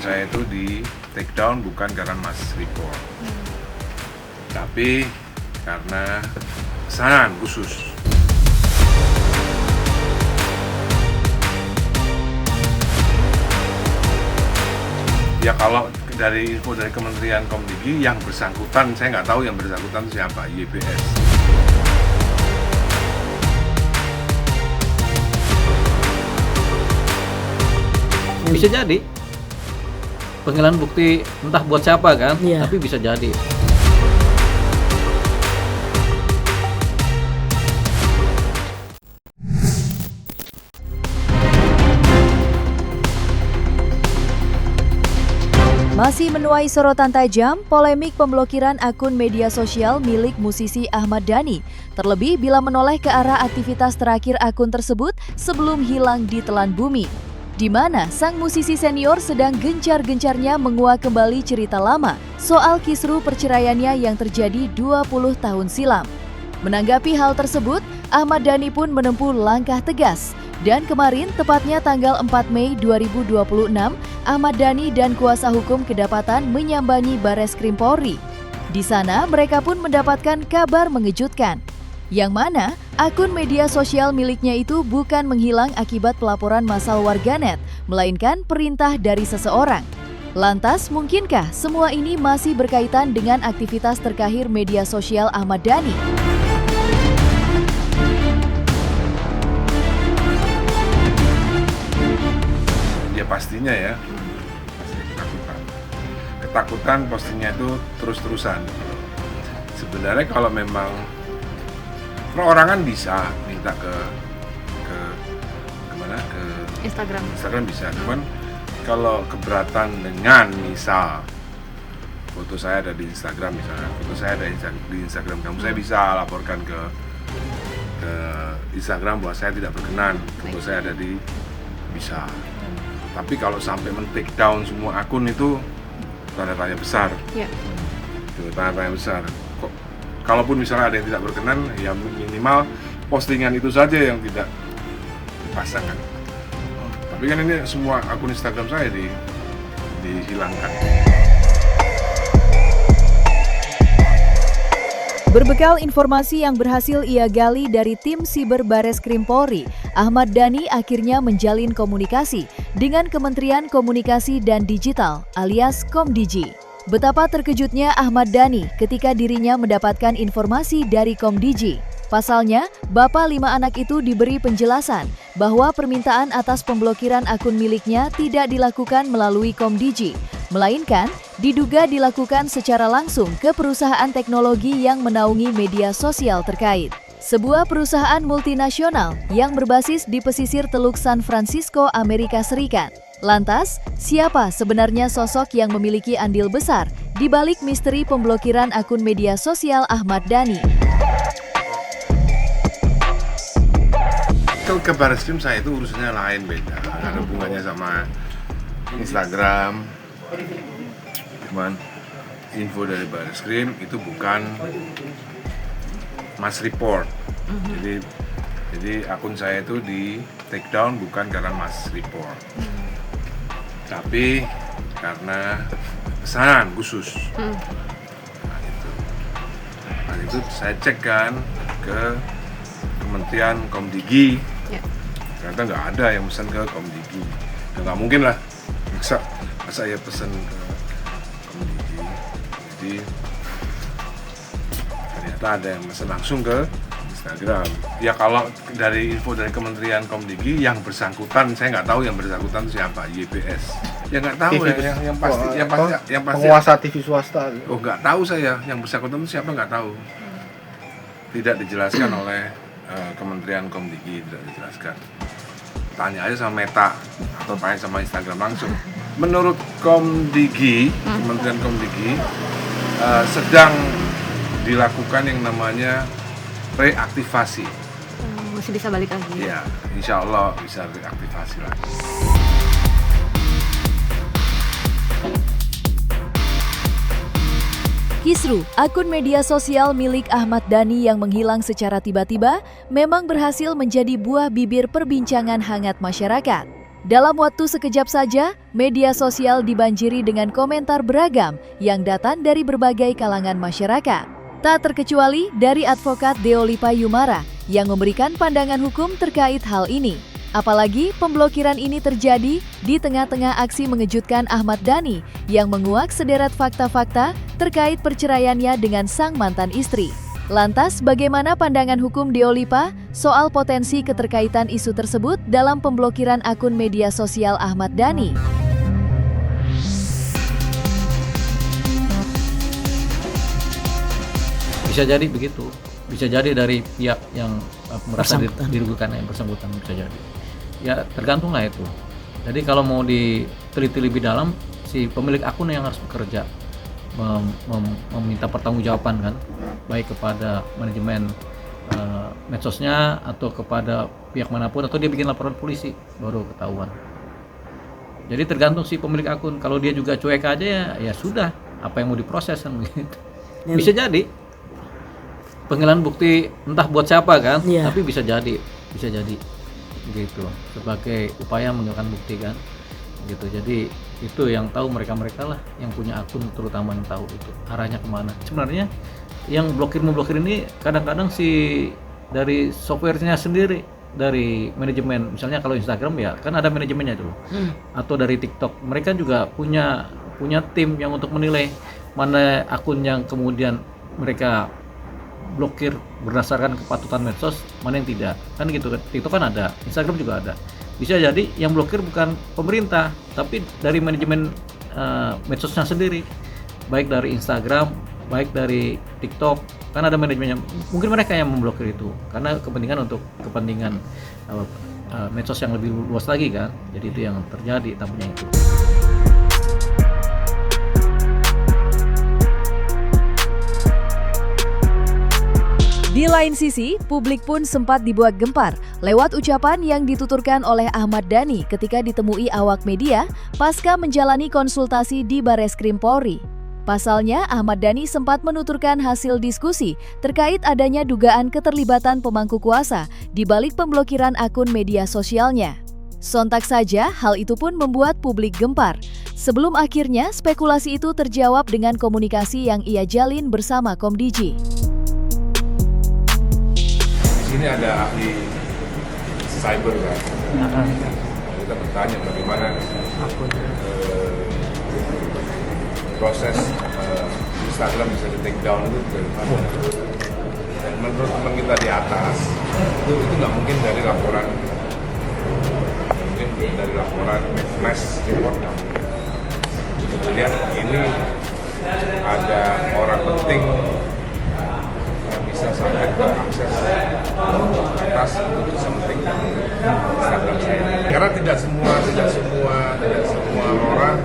saya itu di take down bukan karena Mas report, tapi karena pesanan khusus. Ya kalau dari info dari Kementerian Komdigi yang bersangkutan, saya nggak tahu yang bersangkutan itu siapa, YBS. Bisa jadi penghilangan bukti entah buat siapa kan, tapi bisa jadi. Masih menuai sorotan tajam, polemik pemblokiran akun media sosial milik musisi Ahmad Dhani, terlebih bila menoleh ke arah aktivitas terakhir akun tersebut sebelum hilang di telan bumi, di mana sang musisi senior sedang gencar-gencarnya menguak kembali cerita lama soal kisru perceraiannya yang terjadi 20 tahun silam. Menanggapi hal tersebut, Ahmad Dhani pun menempuh langkah tegas. Dan kemarin, tepatnya tanggal 4 Mei 2026, Ahmad Dhani dan kuasa hukum kedapatan menyambangi Bareskrim Polri. Di sana, mereka pun mendapatkan kabar mengejutkan, yang mana akun media sosial miliknya itu bukan menghilang akibat pelaporan massal warganet, melainkan perintah dari seseorang. Lantas, mungkinkah semua ini masih berkaitan dengan aktivitas terkahir media sosial Ahmad Dhani? Ya pastinya ya, pasti ketakutan postingnya itu terus-terusan. Sebenarnya kalau memang perorangan bisa minta ke Instagram bisa, cuman kalau keberatan dengan misal foto saya ada di Instagram, misalnya foto saya ada di Instagram kamu, saya bisa laporkan ke Instagram bahwa saya tidak berkenan foto saya ada di, bisa. Tapi kalau sampai men-take down semua akun itu tanda tanya besar. Tanda tanya besar. Kok kalaupun misalnya ada yang tidak berkenan, ya minimal postingan itu saja yang tidak dipasangkan. Tapi kan ini semua akun Instagram saya dihilangkan. Berbekal informasi yang berhasil ia gali dari tim Siber Bareskrim Polri, Ahmad Dhani akhirnya menjalin komunikasi dengan Kementerian Komunikasi dan Digital alias Komdigi. Betapa terkejutnya Ahmad Dhani ketika dirinya mendapatkan informasi dari Komdigi. Pasalnya, bapak 5 anak itu diberi penjelasan bahwa permintaan atas pemblokiran akun miliknya tidak dilakukan melalui Komdigi, melainkan diduga dilakukan secara langsung ke perusahaan teknologi yang menaungi media sosial terkait. Sebuah perusahaan multinasional yang berbasis di pesisir Teluk San Francisco, Amerika Serikat. Lantas, siapa sebenarnya sosok yang memiliki andil besar di balik misteri pemblokiran akun media sosial Ahmad Dhani? Ke Bareskrim saya itu urusannya lain, beda. Ada hubungannya sama Instagram. Cuman info dari Bareskrim itu bukan Mas report. Jadi akun saya itu di take down bukan karena Mas report, tapi karena pesanan khusus. Nah itu saya cek kan ke Kementerian Komdigi, ternyata nggak ada yang pesan ke Komdigi. Nggak mungkin lah, masa ya pesan ke Komdigi. Jadi ternyata ada yang pesan langsung ke Instagram. Ya kalau dari info dari Kementerian Komdigi yang bersangkutan, saya nggak tahu yang bersangkutan itu siapa, YBS. Ya nggak tahu TV, ya, yang pasti penguasa TV swasta. Oh nggak tahu saya, yang bersangkutan itu siapa nggak tahu. Tidak dijelaskan oleh Kementerian Komdigi, tidak dijelaskan. Tanya aja sama Meta atau tanya sama Instagram langsung. Menurut Komdigi, Kementerian Komdigi sedang dilakukan yang namanya reaktivasi. Masih bisa balik lagi? Ya, insya Allah bisa reaktivasi lagi. Kisru, akun media sosial milik Ahmad Dhani yang menghilang secara tiba-tiba memang berhasil menjadi buah bibir perbincangan hangat masyarakat. Dalam waktu sekejap saja, media sosial dibanjiri dengan komentar beragam yang datang dari berbagai kalangan masyarakat. Tak terkecuali dari advokat Deolipa Yumara yang memberikan pandangan hukum terkait hal ini. Apalagi pemblokiran ini terjadi di tengah-tengah aksi mengejutkan Ahmad Dhani yang menguak sederet fakta-fakta terkait perceraiannya dengan sang mantan istri. Lantas, bagaimana pandangan hukum Deolipa soal potensi keterkaitan isu tersebut dalam pemblokiran akun media sosial Ahmad Dhani? Bisa jadi begitu, bisa jadi dari pihak yang merasa dirugikan yang bersangkutan, bisa jadi. Ya tergantung lah itu. Jadi kalau mau diteliti lebih dalam, si pemilik akun yang harus bekerja meminta pertanggungjawaban kan, baik kepada manajemen medsosnya atau kepada pihak manapun, atau dia bikin laporan polisi baru ketahuan. Jadi tergantung si pemilik akun. Kalau dia juga cuek aja ya sudah, apa yang mau diproses kan begitu. Bisa jadi penghilangan bukti entah buat siapa kan, tapi bisa jadi gitu sebagai upaya menghilangkan bukti kan gitu. Jadi itu yang tahu mereka lah yang punya akun, terutama yang tahu itu arahnya kemana. Sebenarnya yang memblokir ini kadang-kadang si dari softwarenya sendiri, dari manajemen. Misalnya kalau Instagram ya kan ada manajemennya dulu, atau dari TikTok mereka juga punya tim yang untuk menilai mana akun yang kemudian mereka blokir berdasarkan kepatutan medsos, mana yang tidak, kan gitu kan. TikTok kan ada, Instagram juga ada. Bisa jadi yang blokir bukan pemerintah, tapi dari manajemen medsosnya sendiri, baik dari Instagram, baik dari TikTok, kan ada manajemennya. Mungkin mereka yang memblokir itu karena kepentingan medsos yang lebih luas lagi kan. Jadi itu yang terjadi tampaknya itu. Di lain sisi, publik pun sempat dibuat gempar lewat ucapan yang dituturkan oleh Ahmad Dhani ketika ditemui awak media pasca menjalani konsultasi di Bareskrim Polri. Pasalnya, Ahmad Dhani sempat menuturkan hasil diskusi terkait adanya dugaan keterlibatan pemangku kuasa di balik pemblokiran akun media sosialnya. Sontak saja, hal itu pun membuat publik gempar. Sebelum akhirnya spekulasi itu terjawab dengan komunikasi yang ia jalin bersama Komdiji. Di sini ada ahli cyber kan. Kita bertanya bagaimana proses Instagram bisa di take down itu bagaimana. Dan menurut teman kita di atas itu nggak mungkin dari laporan, mungkin dari laporan mass report. Kemudian ini ada orang penting bisa sampai ke akses atas untuk bisa men-take Instagram saya. Karena tidak semua orang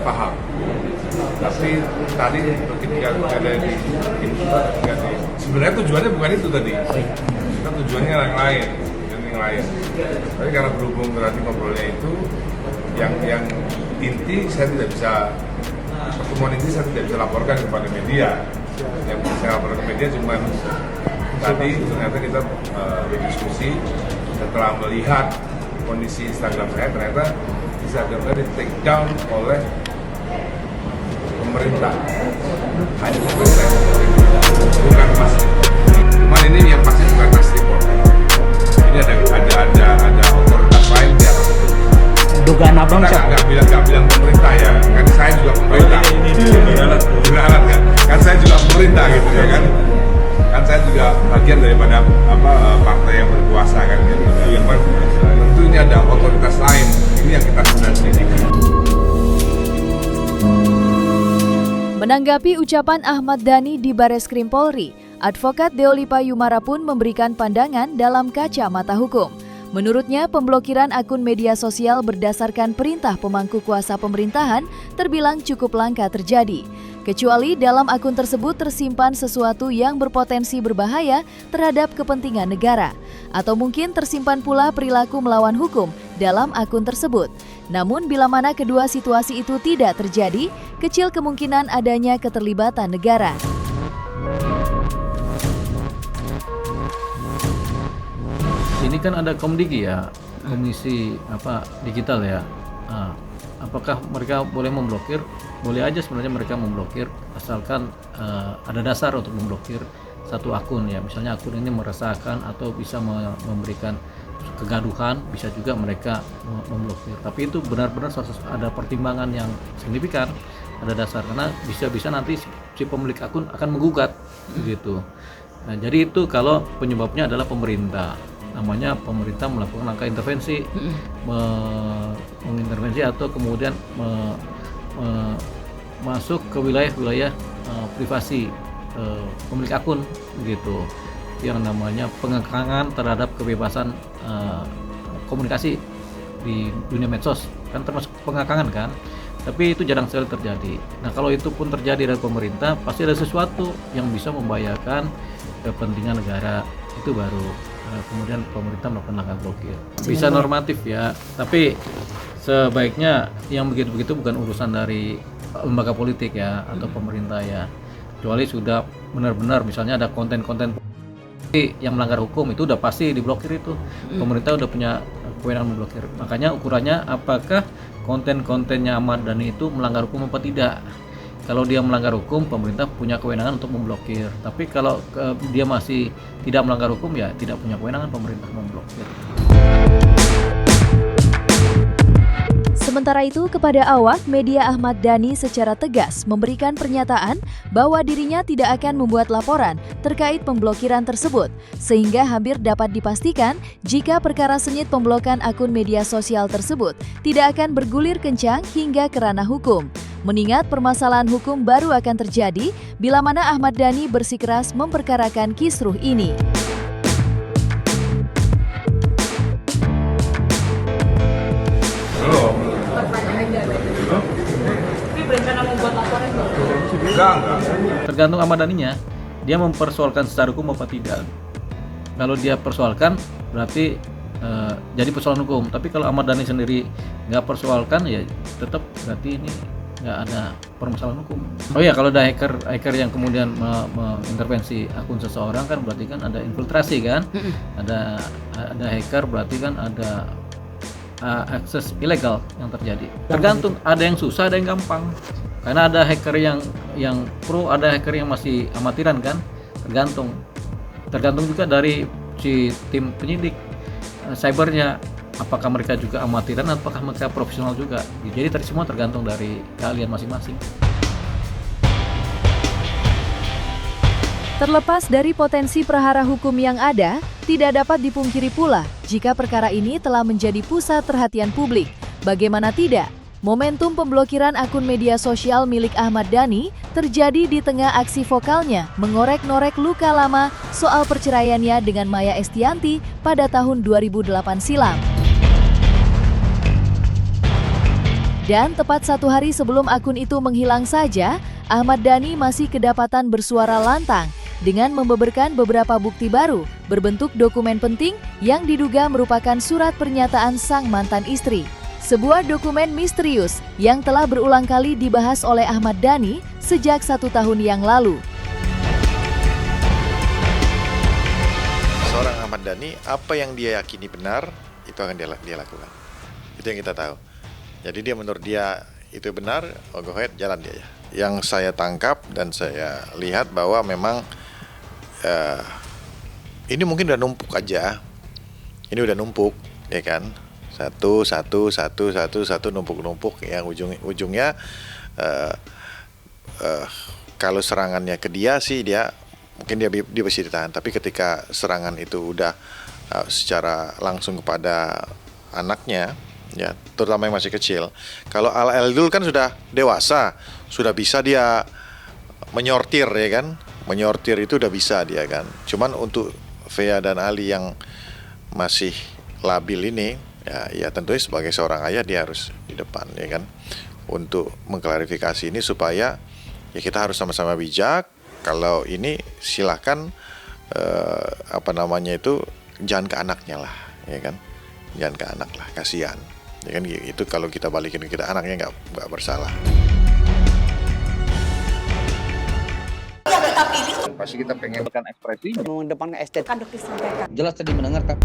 paham. Tapi tadi ketika ada di sebenarnya tujuannya bukan itu tadi. Kita tujuannya yang lain. Tapi karena berhubung berarti ngobrolnya itu yang inti saya tidak bisa, pertemuan ini saya tidak bisa laporkan kepada media. Yang bisa saya laporkan ke media cuma tadi ternyata kita berdiskusi setelah melihat kondisi Instagram saya, ternyata Instagram saya di take down oleh pemerintah. Hanya pemerintah yang bukan Mas Report. Cuman ini yang pasti bukan Mas Report. Ini ada otoritas lain di atas itu. Dugaan abang kita nggak bilang pemerintah ya, kan saya juga pemerintah. Beralat kan? Kan saya juga pemerintah gitu ya kan? Kan saya juga bagian daripada partai yang berkuasa kan gitu. Tentu ini ada otoritas lain. Ini yang kita sedang selidiki. Menanggapi ucapan Ahmad Dhani di Bareskrim Polri, advokat Deolipa Yumara pun memberikan pandangan dalam kacamata hukum. Menurutnya, pemblokiran akun media sosial berdasarkan perintah pemangku kuasa pemerintahan terbilang cukup langka terjadi. Kecuali dalam akun tersebut tersimpan sesuatu yang berpotensi berbahaya terhadap kepentingan negara. Atau mungkin tersimpan pula perilaku melawan hukum dalam akun tersebut. Namun bila mana kedua situasi itu tidak terjadi, kecil kemungkinan adanya keterlibatan negara. Ini kan ada Komdigi ya, komisi digital ya. Nah, apakah mereka boleh memblokir? Boleh aja sebenarnya mereka memblokir, asalkan ada dasar untuk memblokir satu akun ya. Misalnya akun ini meresahkan atau bisa memberikan kegaduhan, bisa juga mereka memblokir. Tapi itu benar-benar ada pertimbangan yang signifikan, ada dasar, karena bisa nanti si pemilik akun akan menggugat gitu. Nah, jadi itu kalau penyebabnya adalah pemerintah, namanya pemerintah melakukan langkah intervensi, mengintervensi atau kemudian masuk ke wilayah-wilayah privasi pemilik akun gitu, yang namanya pengekangan terhadap kebebasan komunikasi di dunia medsos, kan termasuk pengekangan kan. Tapi itu jarang sekali terjadi. Nah, kalau itu pun terjadi dari pemerintah, pasti ada sesuatu yang bisa membahayakan kepentingan negara, itu baru kemudian pemerintah melakukan langkah blokir. Bisa normatif ya, tapi sebaiknya yang begitu-begitu bukan urusan dari lembaga politik ya atau pemerintah ya, kecuali sudah benar-benar misalnya ada konten-konten yang melanggar hukum, itu udah pasti diblokir itu. Pemerintah udah punya kewenangan memblokir. Makanya ukurannya apakah konten-kontennya Ahmad Dhani itu melanggar hukum apa tidak. Kalau dia melanggar hukum, pemerintah punya kewenangan untuk memblokir. Tapi kalau dia masih tidak melanggar hukum, ya tidak punya kewenangan pemerintah memblokir. Sementara itu, kepada awak, media Ahmad Dhani secara tegas memberikan pernyataan bahwa dirinya tidak akan membuat laporan terkait pemblokiran tersebut, sehingga hampir dapat dipastikan jika perkara sengit pemblokan akun media sosial tersebut tidak akan bergulir kencang hingga ke ranah hukum. Mengingat permasalahan hukum baru akan terjadi bila mana Ahmad Dhani bersikeras memperkarakan kisruh ini. Tergantung Ahmad Dhaninya, dia mempersoalkan secara hukum apa tidak. Kalau dia persoalkan, berarti jadi persoalan hukum. Tapi kalau Ahmad Dhani sendiri nggak persoalkan, ya tetap berarti ini nggak ada permasalahan hukum. Oh ya, kalau ada hacker yang kemudian mengintervensi akun seseorang, kan berarti kan ada infiltrasi kan, ada hacker, berarti kan ada akses ilegal yang terjadi. Tergantung, ada yang susah, ada yang gampang. Karena ada hacker yang pro, ada hacker yang masih amatiran kan. Tergantung juga dari si tim penyidik cybernya, apakah mereka juga amatiran, apakah mereka profesional juga. Jadi semua tergantung dari keahlian masing-masing. Terlepas dari potensi prahara hukum yang ada, tidak dapat dipungkiri pula jika perkara ini telah menjadi pusat perhatian publik. Bagaimana tidak, momentum pemblokiran akun media sosial milik Ahmad Dhani terjadi di tengah aksi vokalnya mengorek-norek luka lama soal perceraiannya dengan Maya Estianty pada tahun 2008 silam. Dan tepat 1 hari sebelum akun itu menghilang saja, Ahmad Dhani masih kedapatan bersuara lantang dengan membeberkan beberapa bukti baru berbentuk dokumen penting yang diduga merupakan surat pernyataan sang mantan istri. Sebuah dokumen misterius yang telah berulang kali dibahas oleh Ahmad Dhani sejak 1 tahun yang lalu. Seorang Ahmad Dhani, apa yang dia yakini benar, itu akan dia lakukan. Itu yang kita tahu. Jadi menurut dia itu benar, go ahead, jalan dia ya. Yang saya tangkap dan saya lihat bahwa memang ini mungkin udah numpuk aja. Ini udah numpuk, ya kan? Satu numpuk yang ujungnya kalau serangannya ke dia sih dia mungkin dia bisa ditahan, tapi ketika serangan itu udah secara langsung kepada anaknya ya, terutama yang masih kecil. Kalau Al-Eldul kan sudah dewasa, sudah bisa dia menyortir ya kan, menyortir itu udah bisa dia kan. Cuman untuk Vea dan Ali yang masih labil ini, ya tentunya sebagai seorang ayah dia harus di depan ya kan, untuk mengklarifikasi ini supaya ya kita harus sama-sama bijak. Kalau ini silahkan jangan ke anaknya lah ya kan, jangan ke anak lah, kasihan ya kan. Itu kalau kita balikin ke kita, anaknya nggak bersalah. Pasti kita pengen ekspresi mengedepankan estetika. jelas tadi mendengarkan.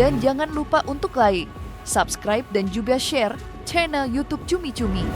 Dan jangan lupa untuk like, subscribe dan juga share channel YouTube Cumi Cumi.